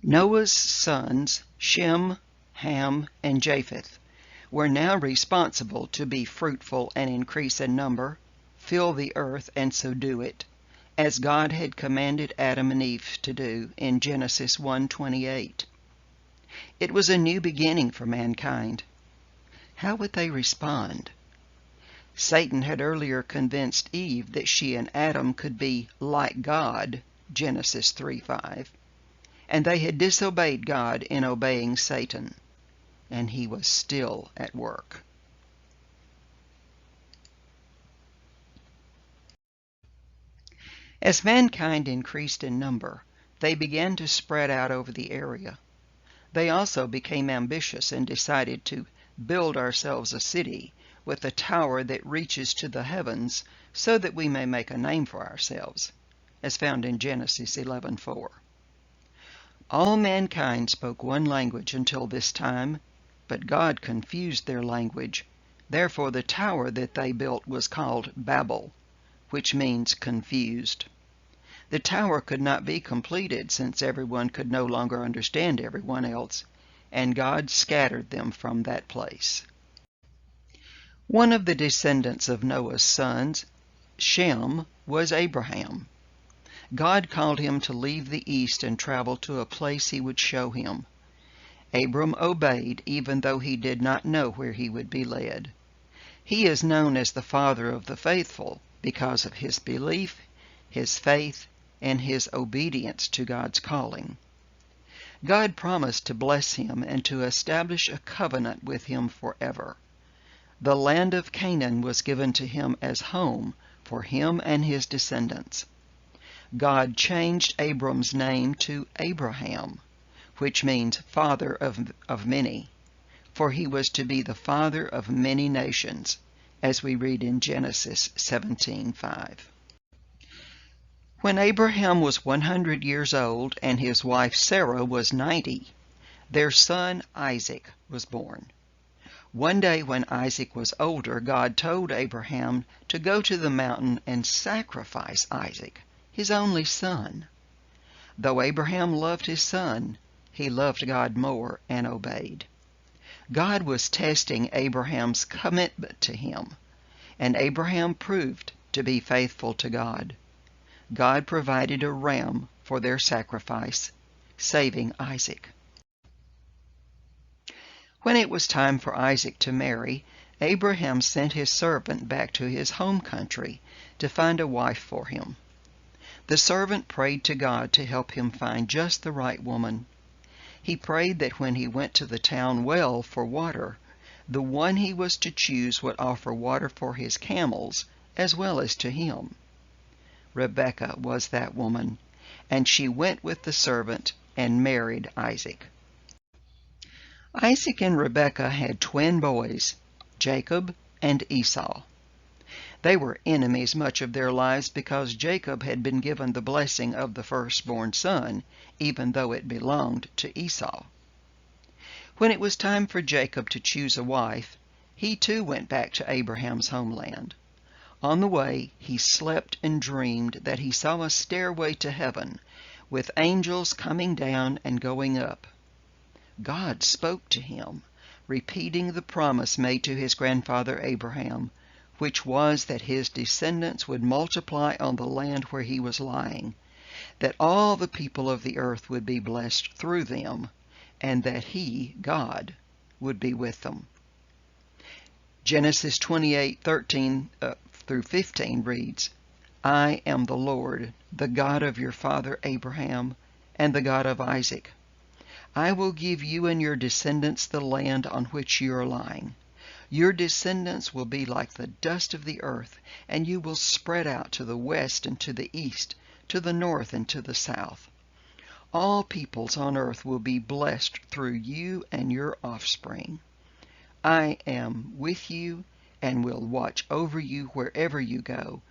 Noah's sons, Shem, Ham, and Japheth, were now responsible to be fruitful and increase in number, fill the earth and subdue it, as God had commanded Adam and Eve to do in Genesis 1:28. It was a new beginning for mankind. How would they respond? Satan had earlier convinced Eve that she and Adam could be like God, Genesis 3:5, and they had disobeyed God in obeying Satan, and he was still at work. As mankind increased in number, they began to spread out over the area. They also became ambitious and decided to build ourselves a city with a tower that reaches to the heavens so that we may make a name for ourselves, as found in Genesis 11:4. All mankind spoke one language until this time, but God confused their language. Therefore the tower that they built was called Babel, which means confused. The tower could not be completed since everyone could no longer understand everyone else, and God scattered them from that place. One of the descendants of Noah's sons, Shem, was Abraham. God called him to leave the east and travel to a place he would show him. Abram obeyed, even though he did not know where he would be led. He is known as the father of the faithful because of his belief, his faith, and his obedience to God's calling. God promised to bless him and to establish a covenant with him forever. The land of Canaan was given to him as home for him and his descendants. God changed Abram's name to Abraham, which means father of many, for he was to be the father of many nations, as we read in Genesis 17:5. When Abraham was 100 years old and his wife Sarah was 90, their son Isaac was born. One day when Isaac was older, God told Abraham to go to the mountain and sacrifice Isaac, his only son. Though Abraham loved his son, he loved God more and obeyed. God was testing Abraham's commitment to him, and Abraham proved to be faithful to God. God provided a ram for their sacrifice, saving Isaac. When it was time for Isaac to marry, Abraham sent his servant back to his home country to find a wife for him. The servant prayed to God to help him find just the right woman. He prayed that when he went to the town well for water, the one he was to choose would offer water for his camels as well as to him. Rebekah was that woman, and she went with the servant and married Isaac. Isaac and Rebekah had twin boys, Jacob and Esau. They were enemies much of their lives because Jacob had been given the blessing of the firstborn son, even though it belonged to Esau. When it was time for Jacob to choose a wife, he too went back to Abraham's homeland. On the way, he slept and dreamed that he saw a stairway to heaven, with angels coming down and going up. God spoke to him, repeating the promise made to his grandfather Abraham, which was that his descendants would multiply on the land where he was lying, that all the people of the earth would be blessed through them, and that he, God, would be with them. Genesis 28:13 through 15 reads, I am the Lord, the God of your father Abraham, and the God of Isaac. I will give you and your descendants the land on which you are lying. Your descendants will be like the dust of the earth, and you will spread out to the west and to the east, to the north and to the south. All peoples on earth will be blessed through you and your offspring. I am with you and will watch over you wherever you go,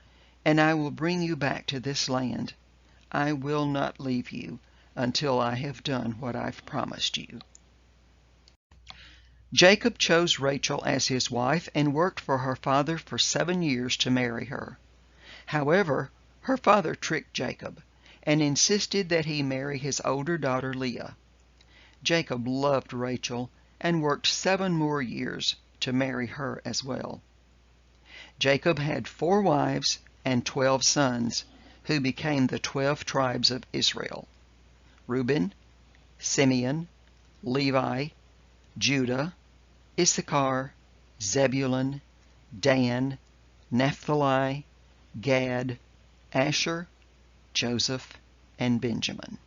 and I will bring you back to this land. I will not leave you until I have done what I've promised you. Jacob chose Rachel as his wife and worked for her father for 7 years to marry her. However, her father tricked Jacob, and insisted that he marry his older daughter Leah. Jacob loved Rachel and worked 7 more years to marry her as well. Jacob had 4 wives and 12 sons, who became the 12 tribes of Israel: Reuben, Simeon, Levi, Judah, Issachar, Zebulun, Dan, Naphtali, Gad, Asher, Joseph, and Benjamin.